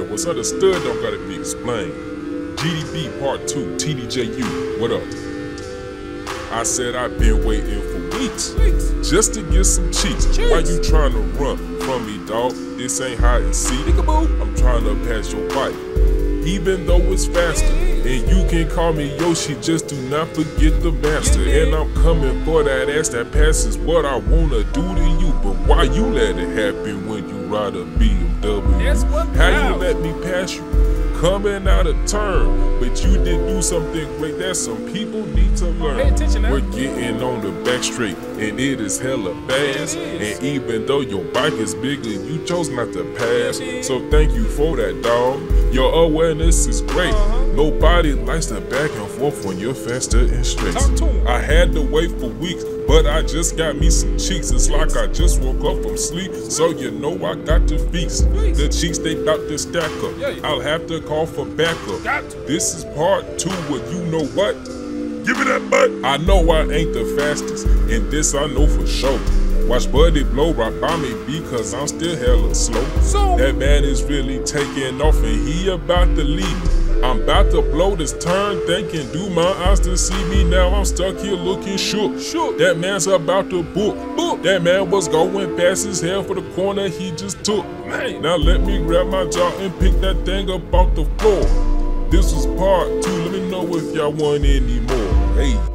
Yeah, what's understood don't gotta be explained. GDB Part 2, TDJU, what up? I said I've been waiting for weeks just to get some cheeks. Why you trying to run from me, dawg? This ain't hide and seek. I'm trying to pass your bike, even though it's faster. And you can call me Yoshi, just do not forget the master. And I'm coming for that ass that passes what I wanna do to you. But why you let it happen when you ride a BMW? How you let me pass you? Coming out of turn, but you did do something great that some people need to learn. Pay attention now. We're getting on the back straight, and it is hella fast. And even though your bike is bigger, you chose not to pass. So thank you for that, dog. Your awareness is great. Nobody likes to back and forth when you're faster and straight. I had to wait for weeks, but I just got me some cheeks. It's like I just woke up from sleep, so you know I got to feast. The cheeks, they bout to stack up. I'll have to call for backup. This is part 2 of you know what? Give me that butt. I know I ain't the fastest, and this I know for sure. Watch Buddy blow right by me because I'm still hella slow. That man is really taking off and he about to leave. I'm about to blow this turn, thinking, do my eyes to see me? Now I'm stuck here looking shook. That man's about to book. That man was going fast as hell for the corner he just took. Now let me grab my jaw and pick that thing up off the floor. This was part 2, let me know if y'all want any more. Hey.